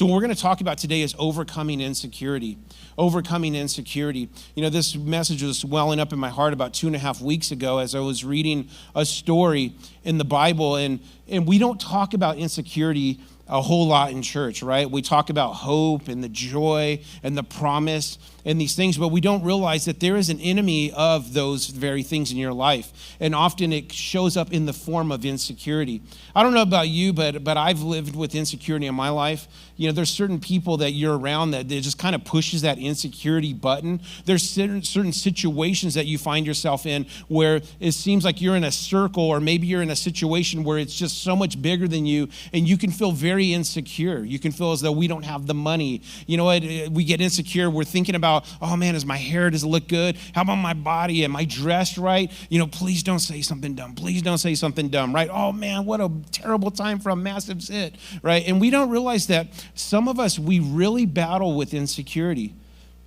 So what we're going to talk about today is overcoming insecurity. Overcoming insecurity. You know, this message was welling up in my heart about 2.5 weeks ago as I was reading a story in the Bible. And we don't talk about insecurity a whole lot in church, right? We talk about hope and the joy and the promise and these things, but we don't realize that there is an enemy of those very things in your life. And often it shows up in the form of insecurity. I don't know about you, but I've lived with insecurity in my life. You know, there's certain people that you're around that it just kind of pushes that insecurity button. There's certain situations that you find yourself in where it seems like you're in a circle, or maybe you're in a situation where it's just so much bigger than you, and you can feel very insecure. You can feel as though we don't have the money. You know what? We get insecure. We're thinking about, oh man, is my hair, does it look good? How about my body? Am I dressed right? You know, please don't say something dumb. Please don't say something dumb, right? Oh man, what a terrible time for a massive hit, right? And we don't realize that some of us, we really battle with insecurity.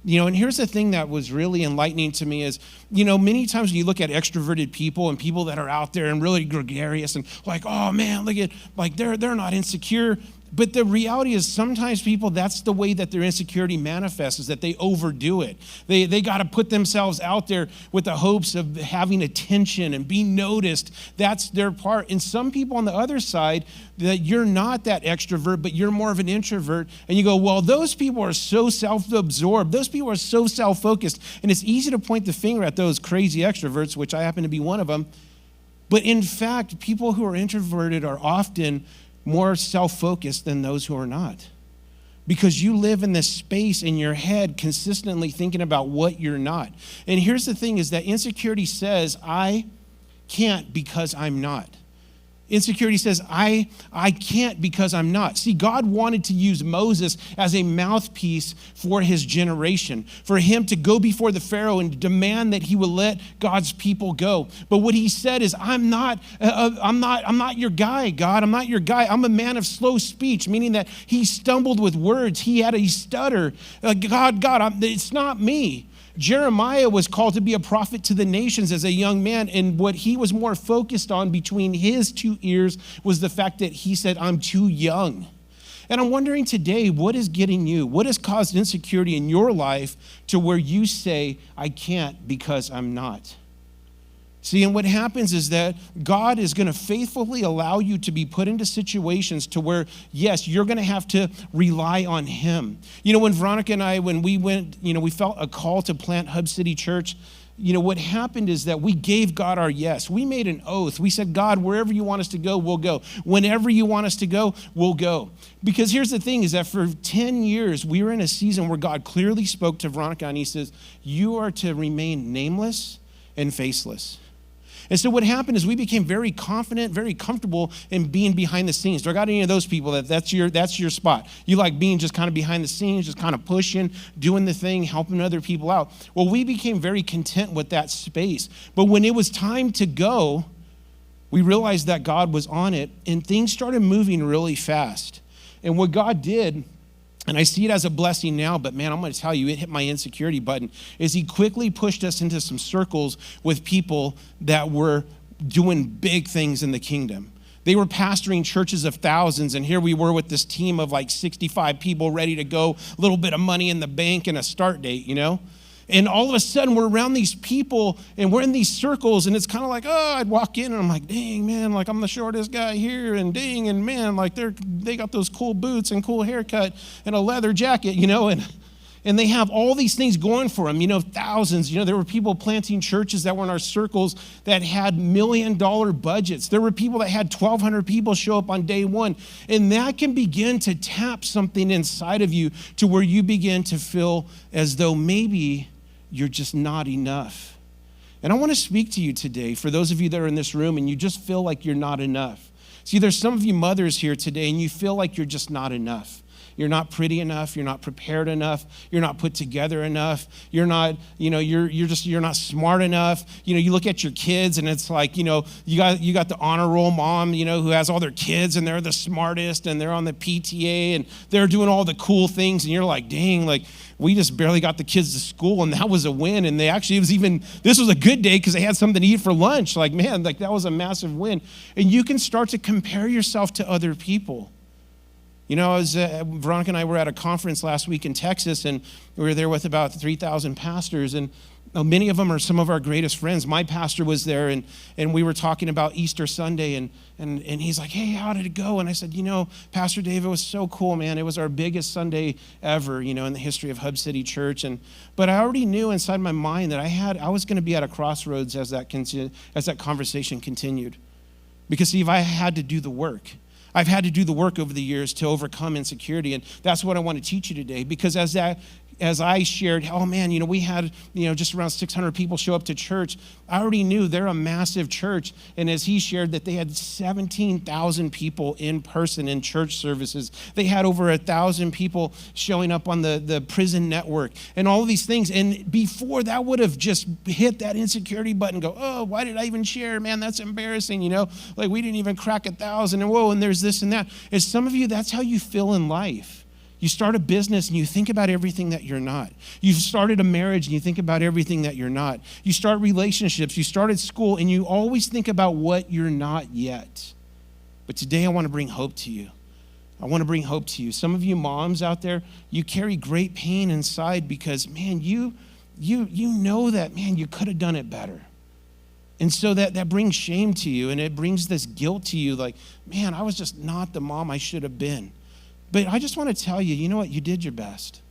You know, and here's the thing that was really enlightening to me is, you know, many times when you look at extroverted people and people that are out there and really gregarious and like, oh man, look at, like they're not insecure. But the reality is sometimes people, that's the way that their insecurity manifests, is that they overdo it. They got to put themselves out there with the hopes of having attention and being noticed. That's their part. And some people on the other side, that you're not that extrovert, but you're more of an introvert. And you go, well, those people are so self-absorbed. Those people are so self-focused. And it's easy to point the finger at those crazy extroverts, which I happen to be one of them. But in fact, people who are introverted are often more self-focused than those who are not. Because you live in this space in your head consistently thinking about what you're not. And here's the thing is that insecurity says, I can't because I'm not. Insecurity says, I can't because I'm not. See, God wanted to use Moses as a mouthpiece for his generation, for him to go before the Pharaoh and demand that he would let God's people go. But what he said is, I'm not your guy, God. I'm not your guy. I'm a man of slow speech, meaning that he stumbled with words. He had a stutter. God, it's not me. Jeremiah was called to be a prophet to the nations as a young man, and what he was more focused on between his two ears was the fact that he said, I'm too young. And I'm wondering today, what is getting you? What has caused insecurity in your life to where you say, I can't because I'm not? See, and what happens is that God is going to faithfully allow you to be put into situations to where, yes, you're going to have to rely on him. You know, when Veronica and I, when we went, you know, we felt a call to plant Hub City Church. You know, what happened is that we gave God our yes. We made an oath. We said, God, wherever you want us to go, we'll go. Whenever you want us to go, we'll go. Because here's the thing is that for 10 years, we were in a season where God clearly spoke to Veronica and he says, you are to remain nameless and faceless. And so what happened is we became very confident, very comfortable in being behind the scenes. Do I got any of those people that's your spot? You like being just kind of behind the scenes, just kind of pushing, doing the thing, helping other people out. Well, we became very content with that space. But when it was time to go, we realized that God was on it, and things started moving really fast. And what God did, and I see it as a blessing now, but man, I'm going to tell you, it hit my insecurity button, is he quickly pushed us into some circles with people that were doing big things in the kingdom. They were pastoring churches of thousands, and here we were with this team of like 65 people ready to go, a little bit of money in the bank and a start date, you know? And all of a sudden, we're around these people, and we're in these circles, and it's kind of like, oh, I'd walk in, and I'm like, dang, man, like I'm the shortest guy here, and dang, and man, like they got those cool boots and cool haircut and a leather jacket, you know, and they have all these things going for them, you know, thousands. You know, there were people planting churches that were in our circles that had $1 million budgets. There were people that had 1,200 people show up on day one, and that can begin to tap something inside of you to where you begin to feel as though maybe you're just not enough. And I want to speak to you today, for those of you that are in this room and you just feel like you're not enough. See, there's some of you mothers here today and you feel like you're just not enough. You're not pretty enough. You're not prepared enough. You're not put together enough. You're not, you know, you're not smart enough. You know, you look at your kids and it's like, you know, you got the honor roll mom, you know, who has all their kids and they're the smartest and they're on the PTA and they're doing all the cool things. And you're like, dang, like we just barely got the kids to school and that was a win. And this was a good day because they had something to eat for lunch. Like, man, like that was a massive win. And you can start to compare yourself to other people. You know, Veronica and I were at a conference last week in Texas, and we were there with about 3,000 pastors, and many of them are some of our greatest friends. My pastor was there, and we were talking about Easter Sunday, and he's like, hey, how did it go? And I said, you know, Pastor Dave, it was so cool, man. It was our biggest Sunday ever, you know, in the history of Hub City Church. But I already knew inside my mind that I was going to be at a crossroads as that conversation continued. Because, see, I had to do the work. I've had to do the work over the years to overcome insecurity, and that's what I want to teach you today. Because as I shared, oh man, you know, we had, you know, just around 600 people show up to church. I already knew they're a massive church. And as he shared that they had 17,000 people in person in church services. They had over 1,000 people showing up on the prison network and all of these things. And before that would have just hit that insecurity button, go, oh, why did I even share? Man, that's embarrassing, you know? Like we didn't even crack 1,000 and whoa, and there's this and that. As some of you, that's how you feel in life. You start a business and you think about everything that you're not. You've started a marriage and you think about everything that you're not. You start relationships, you started school, and you always think about what you're not yet. But today I want to bring hope to you. I want to bring hope to you. Some of you moms out there, you carry great pain inside because, man, you know that, man, you could have done it better. And so that brings shame to you, and it brings this guilt to you, like, man, I was just not the mom I should have been. But I just want to tell you, you know what? You did your best.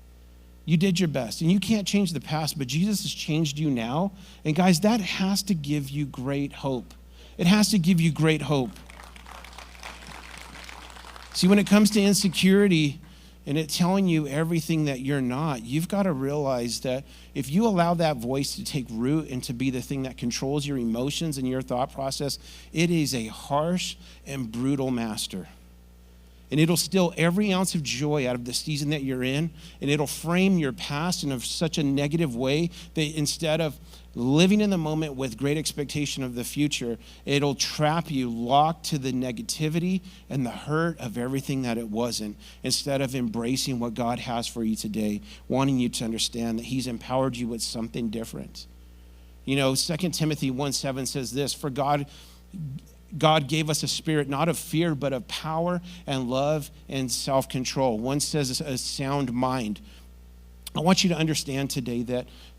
You did your best. And you can't change the past, but Jesus has changed you now. And guys, that has to give you great hope. It has to give you great hope. See, when it comes to insecurity and it telling you everything that you're not, you've got to realize that if you allow that voice to take root and to be the thing that controls your emotions and your thought process, it is a harsh and brutal master. And it'll steal every ounce of joy out of the season that you're in, and it'll frame your past in such a negative way that instead of living in the moment with great expectation of the future, it'll trap you locked to the negativity and the hurt of everything that it wasn't, instead of embracing what God has for you today, wanting you to understand that he's empowered you with something different. You know, 2 Timothy 1:7 says this, for God gave us a spirit not of fear, but of power and love and self-control. One says a sound mind. I want you to understand today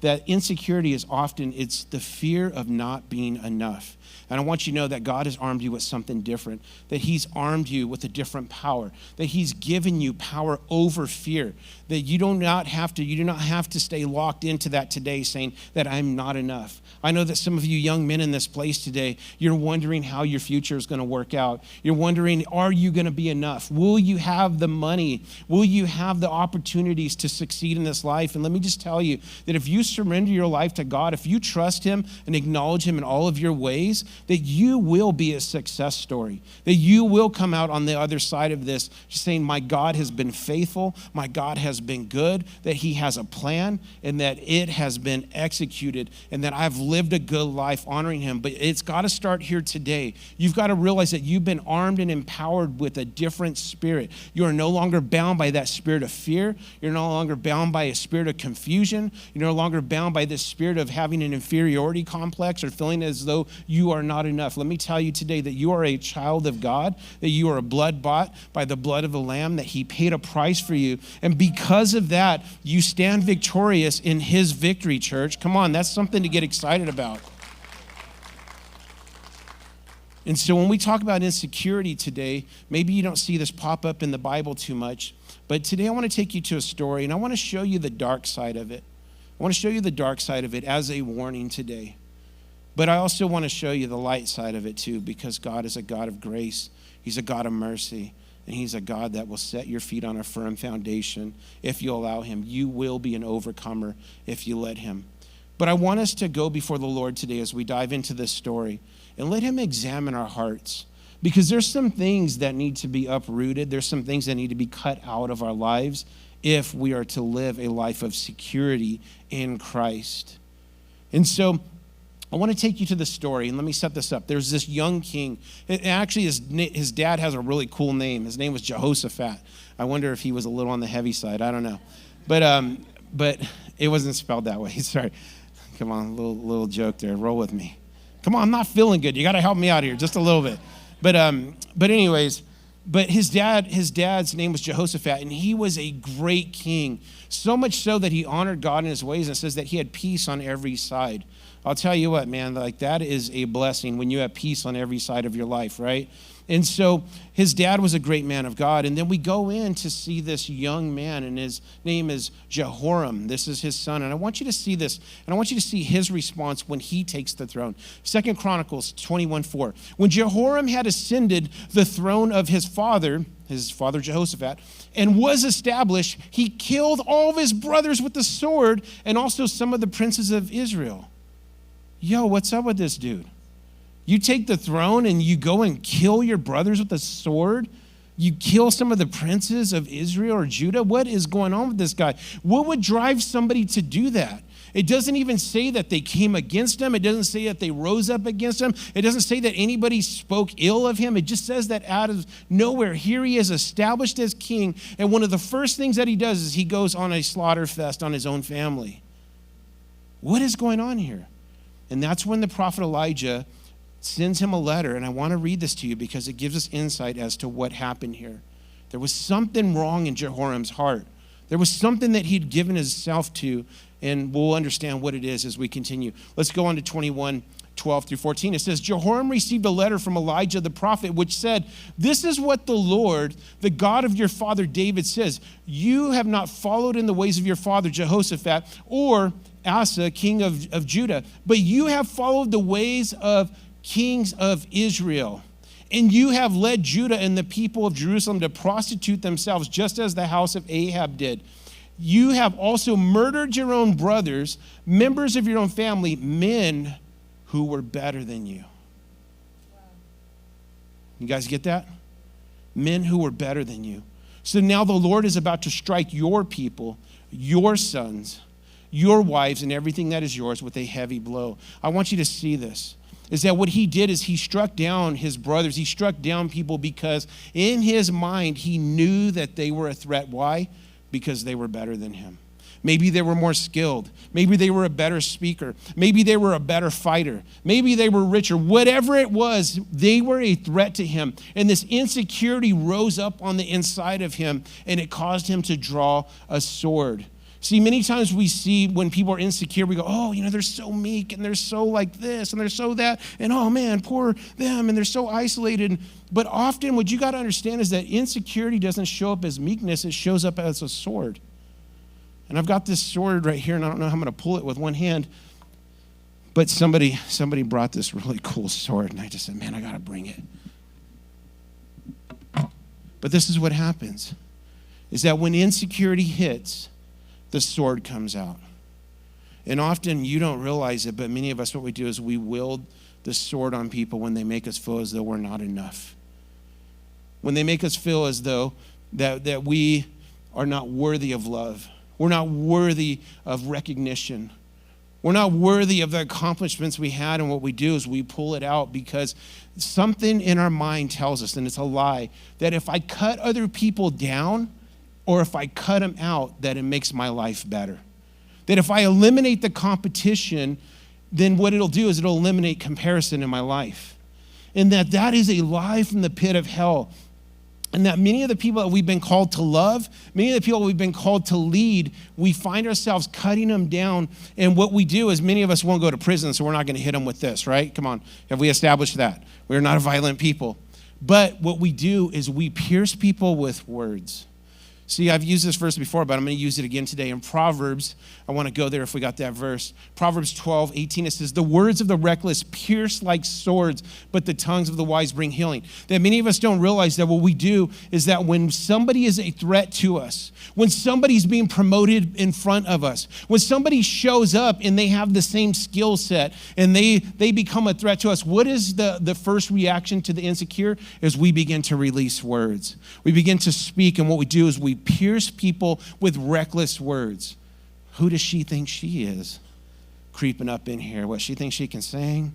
that insecurity is often, it's the fear of not being enough. And I want you to know that God has armed you with something different, that he's armed you with a different power, that he's given you power over fear, that you do not have to stay locked into that today saying that I'm not enough. I know that some of you young men in this place today, you're wondering how your future is going to work out. You're wondering, are you going to be enough? Will you have the money? Will you have the opportunities to succeed in this life? And let me just tell you that if you surrender your life to God, if you trust him and acknowledge him in all of your ways, that you will be a success story, that you will come out on the other side of this just saying, my God has been faithful, my God has been good, that he has a plan, and that it has been executed, and that I've lived a good life honoring him. But it's got to start here today. You've got to realize that you've been armed and empowered with a different spirit. You are no longer bound by that spirit of fear. You're no longer bound by a spirit of confusion. You're no longer bound by this spirit of having an inferiority complex or feeling as though you are not enough. Let me tell you today that you are a child of God, that you are blood bought by the blood of the Lamb, that he paid a price for you. And because of that, you stand victorious in his victory, church. Come on, that's something to get excited about. And so when we talk about insecurity today, maybe you don't see this pop up in the Bible too much, but today I want to take you to a story, and I want to show you the dark side of it. I want to show you the dark side of it as a warning today. But I also want to show you the light side of it too, because God is a God of grace. He's a God of mercy. And he's a God that will set your feet on a firm foundation if you allow him. You will be an overcomer if you let him. But I want us to go before the Lord today as we dive into this story and let him examine our hearts. Because there's some things that need to be uprooted. There's some things that need to be cut out of our lives if we are to live a life of security in Christ. And so I want to take you to the story, and let me set this up. There's this young king. Actually, his dad has a really cool name. His name was Jehoshaphat. I wonder if he was a little on the heavy side. I don't know. But it wasn't spelled that way. Sorry. Come on, little joke there. Roll with me. Come on, I'm not feeling good. You got to help me out here just a little bit. But anyways, But his dad's name was Jehoshaphat, and he was a great king, so much so that he honored God in his ways, and says that he had peace on every side. I'll tell you what, man, like that is a blessing when you have peace on every side of your life, right? And so his dad was a great man of God. And then we go in to see this young man, and his name is Jehoram. This is his son. And I want you to see this, and I want you to see his response when he takes the throne. 2 Chronicles 21:4. When Jehoram had ascended the throne of his father Jehoshaphat, and was established, he killed all of his brothers with the sword, and also some of the princes of Israel. Yo, what's up with this dude? You take the throne and you go and kill your brothers with a sword? You kill some of the princes of Israel or Judah? What is going on with this guy? What would drive somebody to do that? It doesn't even say that they came against him. It doesn't say that they rose up against him. It doesn't say that anybody spoke ill of him. It just says that out of nowhere, here he is established as king. And one of the first things that he does is he goes on a slaughter fest on his own family. What is going on here? And that's when the prophet Elijah sends him a letter. And I want to read this to you because it gives us insight as to what happened here. There was something wrong in Jehoram's heart. There was something that he'd given himself to, and we'll understand what it is as we continue. Let's go on to 21:12-14. It says, Jehoram received a letter from Elijah the prophet, which said, this is what the Lord, the God of your father David says. You have not followed in the ways of your father Jehoshaphat or Asa, king of Judah, but you have followed the ways of kings of Israel. And you have led Judah and the people of Jerusalem to prostitute themselves, just as the house of Ahab did. You have also murdered your own brothers, members of your own family, men who were better than you. You guys get that? Men who were better than you. So now the Lord is about to strike your people, your sons, your wives, and everything that is yours with a heavy blow. I want you to see this. Is that what he did is he struck down his brothers. He struck down people because in his mind, he knew that they were a threat. Why? Because they were better than him. Maybe they were more skilled. Maybe they were a better speaker. Maybe they were a better fighter. Maybe they were richer. Whatever it was, they were a threat to him. And this insecurity rose up on the inside of him, and it caused him to draw a sword. See, many times we see when people are insecure, we go, oh, they're so meek and they're so like this and they're so that. And oh man, poor them. And they're so isolated. But often what you got to understand is that insecurity doesn't show up as meekness. It shows up as a sword. And I've got this sword right here, and I don't know how I'm going to pull it with one hand. But somebody brought this really cool sword, and I just said, man, I got to bring it. But this is what happens, is that when insecurity hits, the sword comes out. And often you don't realize it, but many of us, what we do is we wield the sword on people when they make us feel as though we're not enough. When they make us feel as though that we are not worthy of love. We're not worthy of recognition. We're not worthy of the accomplishments we had, and what we do is we pull it out because something in our mind tells us, and it's a lie, that if I cut other people down, or if I cut them out, that it makes my life better. That if I eliminate the competition, then what it'll do is it'll eliminate comparison in my life. And that is a lie from the pit of hell. And that many of the people that we've been called to love, many of the people we've been called to lead, we find ourselves cutting them down. And what we do is many of us won't go to prison, so we're not going to hit them with this, right? Come on. Have we established that? We're not a violent people. But what we do is we pierce people with words. See, I've used this verse before, but I'm going to use it again today. In Proverbs, I want to go there if we got that verse. Proverbs 12:18, it says, the words of the reckless pierce like swords, but the tongues of the wise bring healing. That many of us don't realize that what we do is that when somebody is a threat to us, when somebody's being promoted in front of us, when somebody shows up and they have the same skill set and they become a threat to us, what is the first reaction to the insecure? Is we begin to release words. We begin to speak, and what we do is we pierce people with reckless words. Who does she think she is? Creeping up in here. What, she thinks she can sing?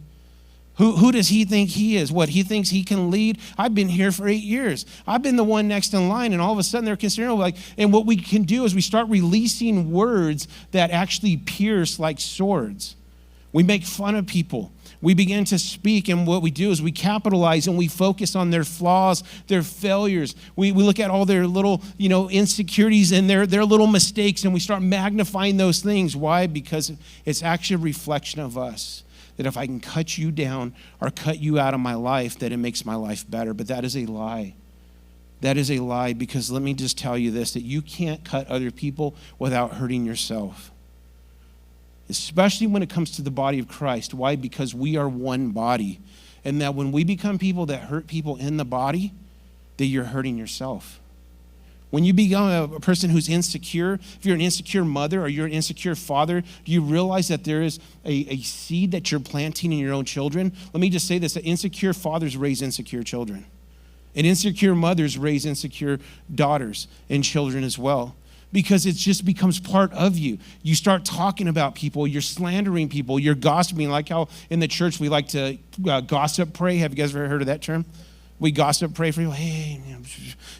Who does he think he is? What, he thinks he can lead? I've been here for 8 years. I've been the one next in line, and all of a sudden they're considering and what we can do is we start releasing words that actually pierce like swords. We make fun of people. We begin to speak, and what we do is we capitalize and we focus on their flaws, their failures. We look at all their little, insecurities and their little mistakes, and we start magnifying those things. Why? Because it's actually a reflection of us. That if I can cut you down or cut you out of my life, that it makes my life better. But that is a lie. That is a lie, because let me just tell you this, that you can't cut other people without hurting yourself. Especially when it comes to the body of Christ. Why? Because we are one body. And that when we become people that hurt people in the body, that you're hurting yourself. When you become a person who's insecure, if you're an insecure mother or you're an insecure father, do you realize that there is a seed that you're planting in your own children? Let me just say this, that insecure fathers raise insecure children. And insecure mothers raise insecure daughters and children as well. Because it just becomes part of you. You start talking about people, you're slandering people, you're gossiping, like how in the church we like to gossip pray. Have you guys ever heard of that term? We gossip pray for you. Hey,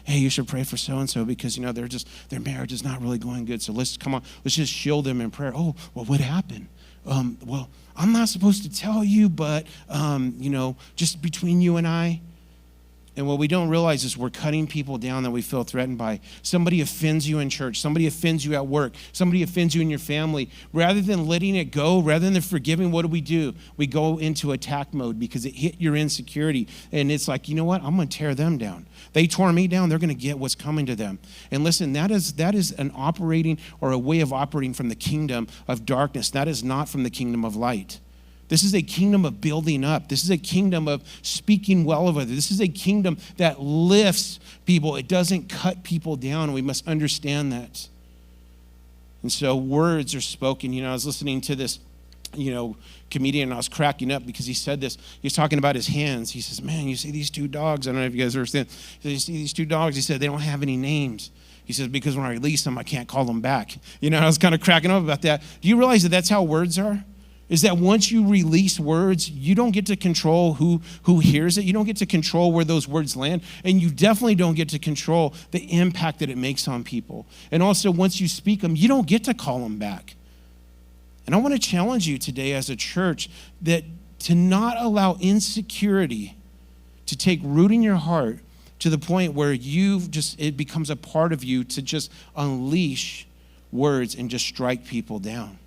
you should pray for so-and-so because, their marriage is not really going good. So let's just shield them in prayer. Oh, well, what happened? Well, I'm not supposed to tell you, but, just between you and I. And what we don't realize is we're cutting people down that we feel threatened by. Somebody offends you in church. Somebody offends you at work. Somebody offends you in your family. Rather than letting it go, rather than forgiving, what do? We go into attack mode because it hit your insecurity. And it's like, you know what? I'm going to tear them down. They tore me down. They're going to get what's coming to them. And listen, that is an operating or a way of operating from the kingdom of darkness. That is not from the kingdom of light. This is a kingdom of building up. This is a kingdom of speaking well of others. This is a kingdom that lifts people. It doesn't cut people down. We must understand that. And so words are spoken. I was listening to this, comedian, and I was cracking up because he said this. He was talking about his hands. He says, man, you see these two dogs. I don't know if you guys understand. He said, you see these two dogs? He said, they don't have any names. He says, because when I release them, I can't call them back. I was kind of cracking up about that. Do you realize that that's how words are? Is that once you release words, you don't get to control who hears it. You don't get to control where those words land. And you definitely don't get to control the impact that it makes on people. And also, once you speak them, you don't get to call them back. And I want to challenge you today as a church that to not allow insecurity to take root in your heart to the point where it becomes a part of you to just unleash words and just strike people down.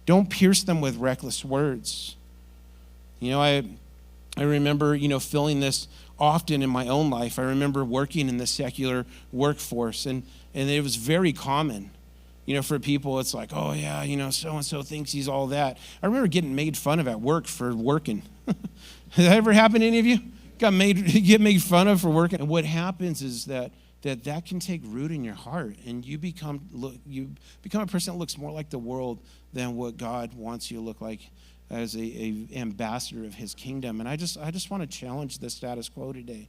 Don't pierce them with reckless words. I remember, feeling this often in my own life. I remember working in the secular workforce, and it was very common. For people, it's like, oh, yeah, so-and-so thinks he's all that. I remember getting made fun of at work for working. Has that ever happened to any of you? Get made fun of for working? And what happens is that can take root in your heart, and you become a person that looks more like the world than what God wants you to look like as a ambassador of his kingdom. And I just want to challenge the status quo today.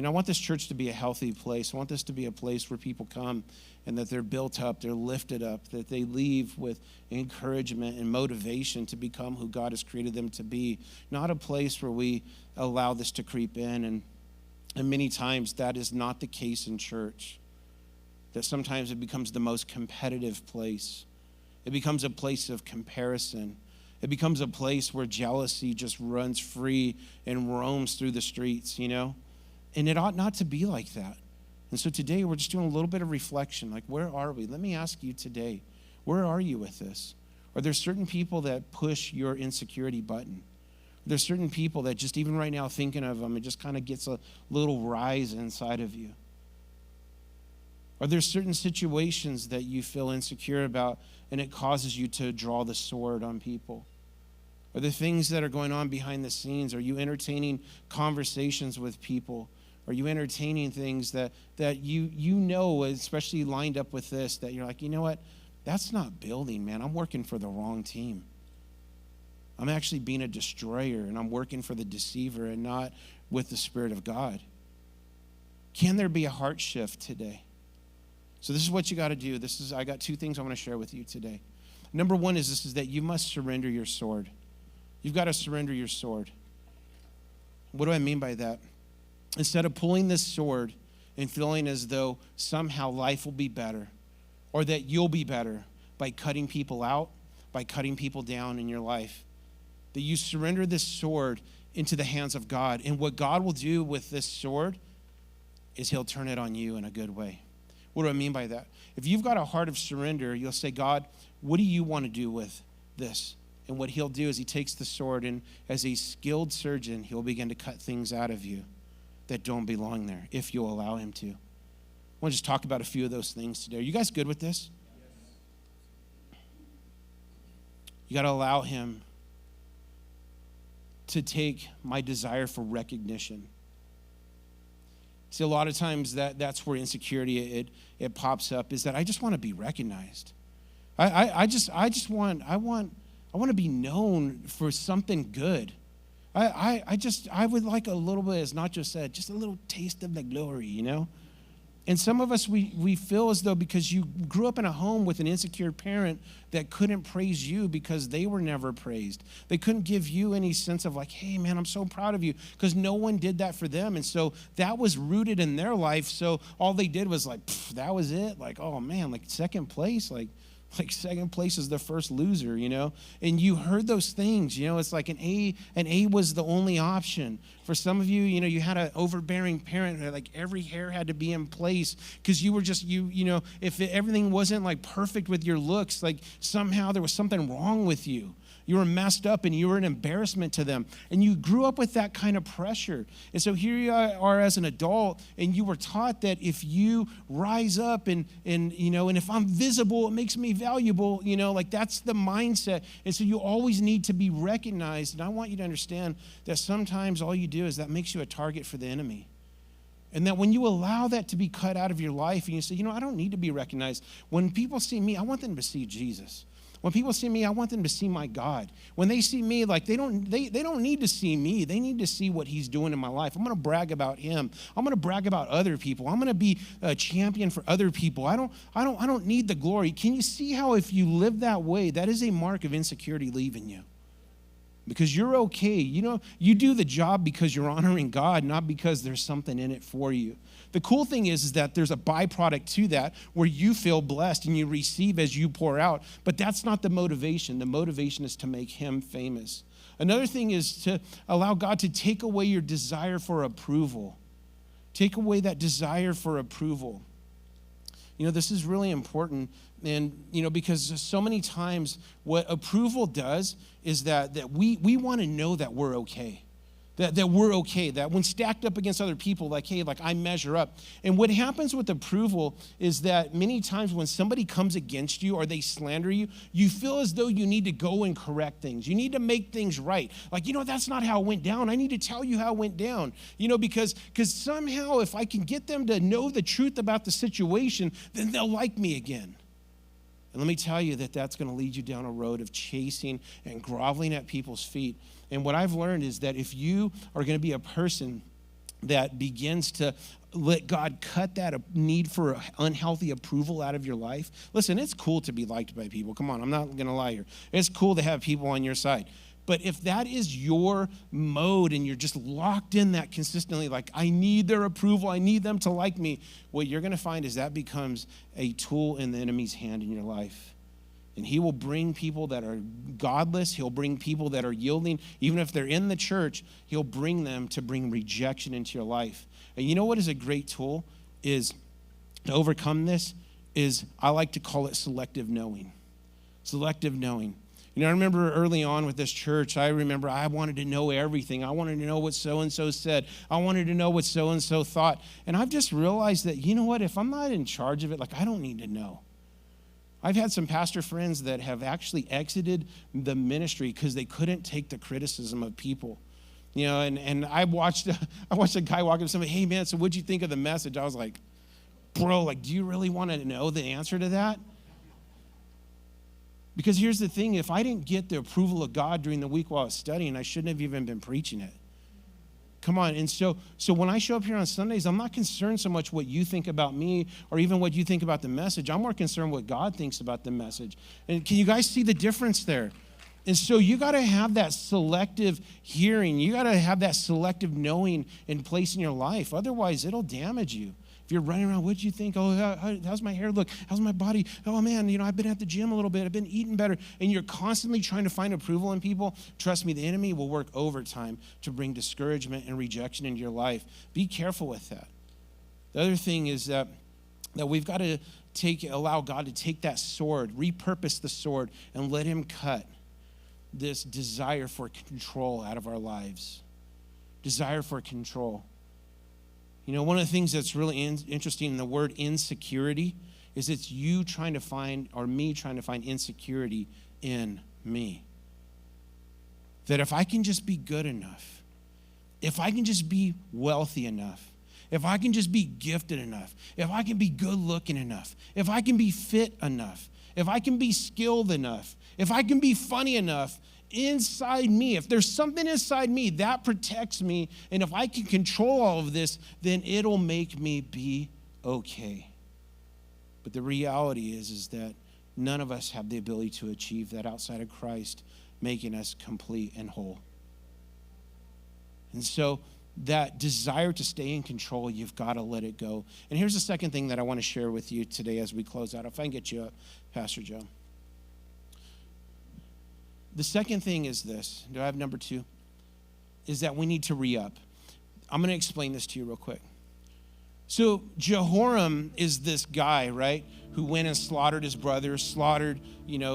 I want this church to be a healthy place. I want this to be a place where people come and that they're built up, they're lifted up, that they leave with encouragement and motivation to become who God has created them to be. Not a place where we allow this to creep in. And many times that is not the case in church. That sometimes it becomes the most competitive place. It becomes a place of comparison. It becomes a place where jealousy just runs free and roams through the streets, And it ought not to be like that. And so today we're just doing a little bit of reflection. Like, where are we? Let me ask you today, where are you with this? Are there certain people that push your insecurity button? There's certain people that just even right now thinking of them, it just kind of gets a little rise inside of you. Are there certain situations that you feel insecure about and it causes you to draw the sword on people? Are there things that are going on behind the scenes? Are you entertaining conversations with people? Are you entertaining things that you especially lined up with this, that you're like, you know what? That's not building, man. I'm working for the wrong team. I'm actually being a destroyer, and I'm working for the deceiver and not with the Spirit of God. Can there be a heart shift today? So this is what you got to do. I got two things I want to share with you today. Number one is that you must surrender your sword. You've got to surrender your sword. What do I mean by that? Instead of pulling this sword and feeling as though somehow life will be better or that you'll be better by cutting people out, by cutting people down in your life, that you surrender this sword into the hands of God. And what God will do with this sword is he'll turn it on you in a good way. What do I mean by that? If you've got a heart of surrender, you'll say, God, what do you want to do with this? And what he'll do is he takes the sword, and as a skilled surgeon, he'll begin to cut things out of you that don't belong there, if you'll allow him to. I want to just talk about a few of those things today. Are you guys good with this? You got to allow him to take my desire for recognition. See, a lot of times that's where insecurity it pops up, is that I just want to be recognized. I want to be known for something good. I would like a little bit, as Nacho said, just a little taste of the glory, you know? And some of us, we feel as though because you grew up in a home with an insecure parent that couldn't praise you because they were never praised. They couldn't give you any sense of like, hey, man, I'm so proud of you, because no one did that for them. And so that was rooted in their life. So all they did was like, that was it. Like, oh, man, like second place, like second place is the first loser, you know? And you heard those things, you know? It's like an A was the only option. For some of you, you know, you had an overbearing parent, like every hair had to be in place because you were just, you know, if everything wasn't like perfect with your looks, like somehow there was something wrong with you. You were messed up and you were an embarrassment to them. And you grew up with that kind of pressure. And so here you are as an adult, and you were taught that if you rise up and you know, and if I'm visible, it makes me valuable, you know, like that's the mindset. And so you always need to be recognized. And I want you to understand that sometimes all you do is that makes you a target for the enemy. And that when you allow that to be cut out of your life and you say, you know, I don't need to be recognized. When people see me, I want them to see Jesus. When people see me, I want them to see my God. When they see me, like they don't need to see me. They need to see what he's doing in my life. I'm going to brag about him. I'm going to brag about other people. I'm going to be a champion for other people. I don't need the glory. Can you see how if you live that way, that is a mark of insecurity leaving you? Because you're okay. You know, you do the job because you're honoring God, not because there's something in it for you. The cool thing is that there's a byproduct to that where you feel blessed and you receive as you pour out. But that's not the motivation. The motivation is to make him famous. Another thing is to allow God to take away your desire for approval. Take away that desire for approval. You know, this is really important. And, you know, because so many times what approval does is that we want to know that we're okay. That we're okay, that when stacked up against other people, like, hey, like I measure up. And what happens with approval is that many times when somebody comes against you or they slander you, you feel as though you need to go and correct things. You need to make things right. Like, you know, that's not how it went down. I need to tell you how it went down. You know, because somehow if I can get them to know the truth about the situation, then they'll like me again. And let me tell you that that's going to lead you down a road of chasing and groveling at people's feet. And what I've learned is that if you are going to be a person that begins to let God cut that need for unhealthy approval out of your life. Listen, it's cool to be liked by people. Come on, I'm not going to lie here. It's cool to have people on your side. But if that is your mode and you're just locked in that consistently, like I need their approval, I need them to like me, what you're going to find is that becomes a tool in the enemy's hand in your life. And he will bring people that are godless. He'll bring people that are yielding. Even if they're in the church, he'll bring them to bring rejection into your life. And you know what is a great tool is to overcome this is I like to call it selective knowing. Selective knowing. You know, I remember early on with this church, I wanted to know everything. I wanted to know what so-and-so said. I wanted to know what so-and-so thought. And I've just realized that, you know what, if I'm not in charge of it, like I don't need to know. I've had some pastor friends that have actually exited the ministry because they couldn't take the criticism of people. You know, and I watched a guy walk up to somebody, hey man, so what'd you think of the message? I was like, bro, like, do you really want to know the answer to that? Because here's the thing, if I didn't get the approval of God during the week while I was studying, I shouldn't have even been preaching it. Come on. And so when I show up here on Sundays, I'm not concerned so much what you think about me or even what you think about the message. I'm more concerned what God thinks about the message. And can you guys see the difference there? And so you got to have that selective hearing. You got to have that selective knowing in place in your life. Otherwise, it'll damage you. If you're running around, what do you think? Oh, how's my hair look? How's my body? Oh, man, I've been at the gym a little bit. I've been eating better. And you're constantly trying to find approval in people. Trust me, the enemy will work overtime to bring discouragement and rejection into your life. Be careful with that. The other thing is that we've got to allow God to take that sword, repurpose the sword, and let him cut this desire for control out of our lives. Desire for control. One of the things that's really interesting in the word insecurity is it's you trying to find, or me trying to find insecurity in me. That if I can just be good enough, if I can just be wealthy enough, if I can just be gifted enough, if I can be good looking enough, if I can be fit enough, if I can be skilled enough, if I can be funny enough, inside me, if there's something inside me that protects me, and if I can control all of this, then it'll make me be okay. But the reality is that none of us have the ability to achieve that outside of Christ making us complete and whole. And so that desire to stay in control, you've got to let it go. And here's the second thing that I want to share with you today as we close out. If I can get you up, Pastor Joe. The second thing is this. Do I have number 2? Is that we need to re-up. I'm going to explain this to you real quick. So Jehoram is this guy, right, who went and slaughtered his brothers, slaughtered,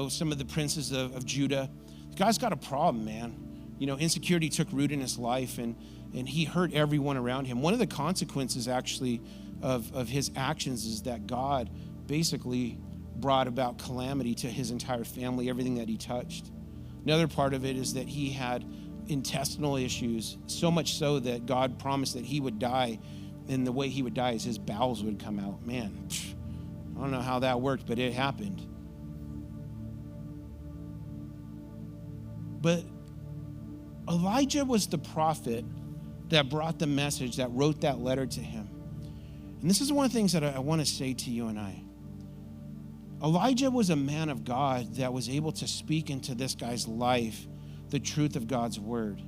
some of the princes of Judah. The guy's got a problem, man. Insecurity took root in his life, and he hurt everyone around him. One of the consequences, actually, of his actions is that God basically brought about calamity to his entire family, everything that he touched. Another part of it is that he had intestinal issues, so much so that God promised that he would die, and the way he would die is his bowels would come out. Man, I don't know how that worked, but it happened. But Elijah was the prophet that brought the message, that wrote that letter to him. And this is one of the things that I want to say to you and I. Elijah was a man of God that was able to speak into this guy's life the truth of God's word.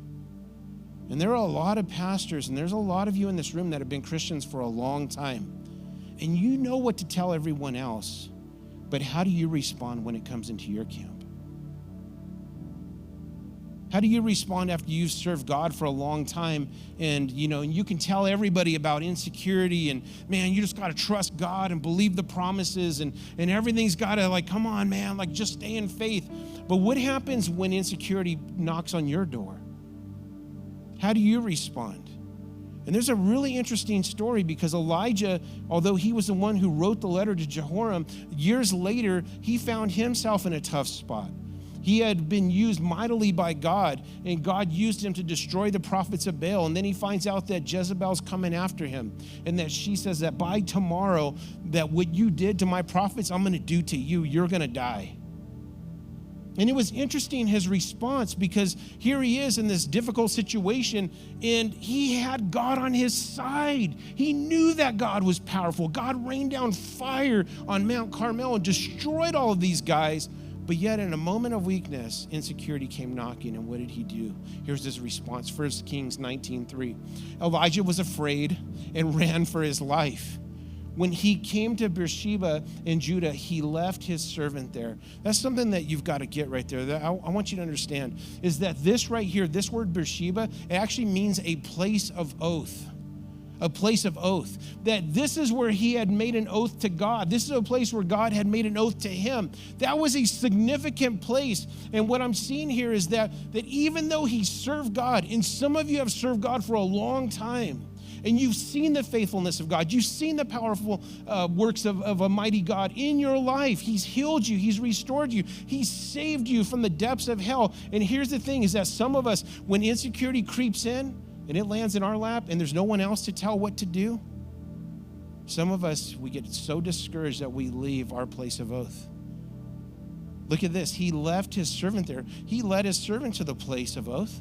And there are a lot of pastors, and there's a lot of you in this room that have been Christians for a long time. And you know what to tell everyone else, but how do you respond when it comes into your camp? How do you respond after you've served God for a long time and you can tell everybody about insecurity and, man, you just got to trust God and believe the promises and everything's got to, come on, man, just stay in faith. But what happens when insecurity knocks on your door? How do you respond? And there's a really interesting story because Elijah, although he was the one who wrote the letter to Jehoram, years later, he found himself in a tough spot. He had been used mightily by God, and God used him to destroy the prophets of Baal. And then he finds out that Jezebel's coming after him, and that she says that by tomorrow, that what you did to my prophets, I'm going to do to you. You're going to die. And it was interesting, his response, because here he is in this difficult situation, and he had God on his side. He knew that God was powerful. God rained down fire on Mount Carmel and destroyed all of these guys. But yet in a moment of weakness, insecurity came knocking, and what did he do? Here's his response, 1 Kings 19:3. Elijah was afraid and ran for his life. When he came to Beersheba in Judah, he left his servant there. That's something that you've got to get right there. That I want you to understand is that this right here, this word Beersheba, it actually means a place of oath. A place of oath. That this is where he had made an oath to God. This is a place where God had made an oath to him. That was a significant place. And what I'm seeing here is that even though he served God, and some of you have served God for a long time, and you've seen the faithfulness of God, you've seen the powerful works of a mighty God in your life. He's healed you. He's restored you. He's saved you from the depths of hell. And here's the thing is that some of us, when insecurity creeps in, and it lands in our lap, and there's no one else to tell what to do, some of us, we get so discouraged that we leave our place of oath. Look at this. He left his servant there. He led his servant to the place of oath,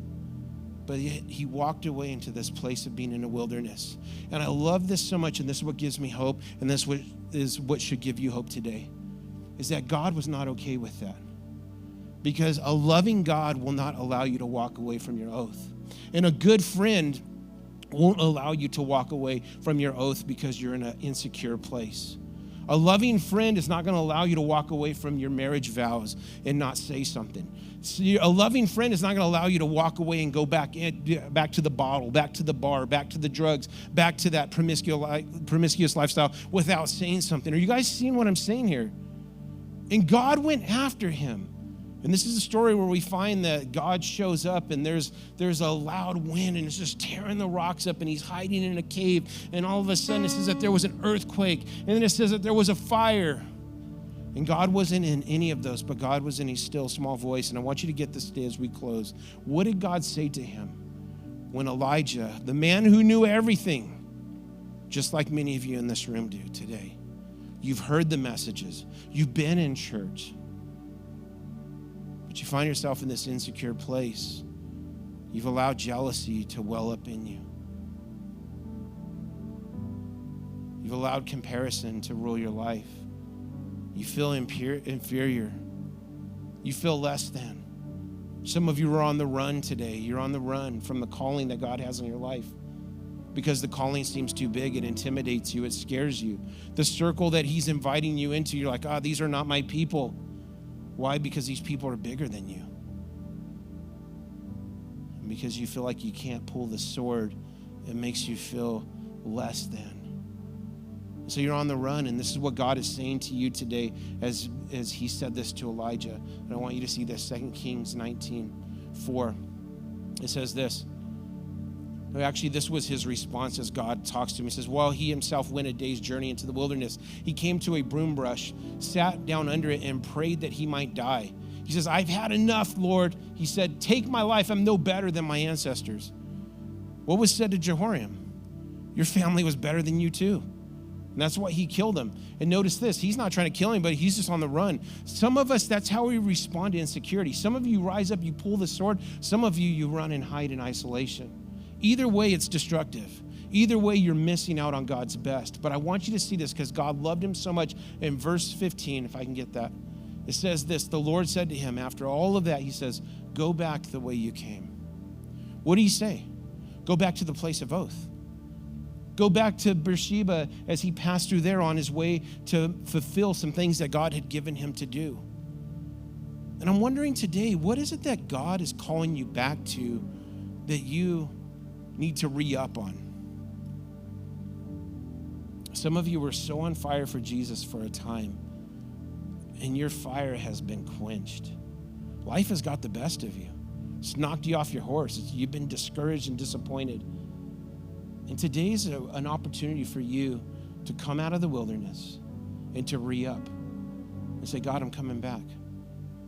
but yet he walked away into this place of being in a wilderness. And I love this so much, and this is what gives me hope, and this is what should give you hope today, is that God was not okay with that. Because a loving God will not allow you to walk away from your oath. And a good friend won't allow you to walk away from your oath because you're in an insecure place. A loving friend is not going to allow you to walk away from your marriage vows and not say something. A loving friend is not going to allow you to walk away and go back to the bottle, back to the bar, back to the drugs, back to that promiscuous lifestyle without saying something. Are you guys seeing what I'm saying here? And God went after him. And this is a story where we find that God shows up and there's a loud wind and it's just tearing the rocks up and he's hiding in a cave. And all of a sudden it says that there was an earthquake. And then it says that there was a fire. And God wasn't in any of those, but God was in his still small voice. And I want you to get this today as we close. What did God say to him when Elijah, the man who knew everything, just like many of you in this room do today? You've heard the messages. You've been in church. But you find yourself in this insecure place. You've allowed jealousy to well up in you. You've allowed comparison to rule your life. You feel inferior. You feel less than. Some of you are on the run today. You're on the run from the calling that God has in your life. Because the calling seems too big, it intimidates you, it scares you. The circle that he's inviting you into, you're like, these are not my people. Why? Because these people are bigger than you. And because you feel like you can't pull the sword, it makes you feel less than. So you're on the run, and this is what God is saying to you today as he said this to Elijah. And I want you to see this, 2 Kings 19:4. It says this. Actually, this was his response as God talks to him. He says, while he himself went a day's journey into the wilderness, he came to a broom bush, sat down under it, and prayed that he might die. He says, I've had enough, Lord. He said, take my life. I'm no better than my ancestors. What was said to Jehoram? Your family was better than you too. And that's why he killed him. And notice this, he's not trying to kill him, but he's just on the run. Some of us, that's how we respond to insecurity. Some of you rise up, you pull the sword. Some of you run and hide in isolation. Either way, it's destructive. Either way, you're missing out on God's best. But I want you to see this because God loved him so much. In verse 15, if I can get that, it says this, the Lord said to him, after all of that, he says, go back the way you came. What do you say? Go back to the place of oath. Go back to Beersheba as he passed through there on his way to fulfill some things that God had given him to do. And I'm wondering today, what is it that God is calling you back to that you need to re-up on? Some of you were so on fire for Jesus for a time, and your fire has been quenched. Life has got the best of you. It's knocked you off your horse. You've been discouraged and disappointed. And today's an opportunity for you to come out of the wilderness and to re-up and say, God, I'm coming back.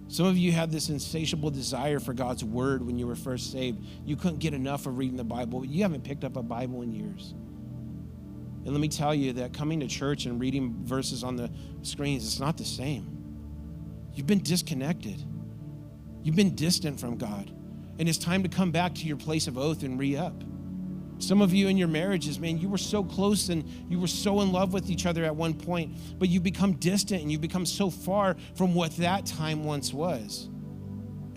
Some of you had this insatiable desire for God's word when you were first saved. You couldn't get enough of reading the Bible. You haven't picked up a Bible in years. And let me tell you that coming to church and reading verses on the screens, it's not the same. You've been disconnected. You've been distant from God. And it's time to come back to your place of oath and re-up. Some of you in your marriages, man, you were so close and you were so in love with each other at one point, but you've become distant and you've become so far from what that time once was.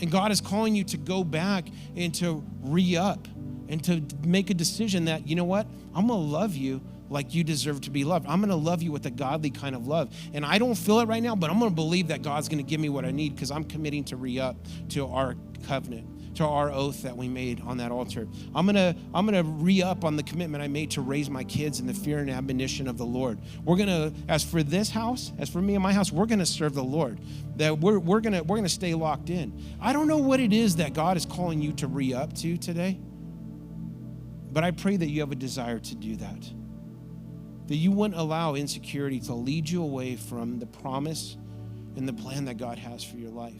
And God is calling you to go back and to re-up and to make a decision that, you know what, I'm going to love you like you deserve to be loved. I'm going to love you with a godly kind of love. And I don't feel it right now, but I'm going to believe that God's going to give me what I need because I'm committing to re-up to our covenant, to our oath that we made on that altar. I'm gonna re-up on the commitment I made to raise my kids in the fear and admonition of the Lord. We're gonna, as for this house, as for me and my house, we're gonna serve the Lord. That we're gonna stay locked in. I don't know what it is that God is calling you to re-up to today, but I pray that you have a desire to do that. That you wouldn't allow insecurity to lead you away from the promise and the plan that God has for your life.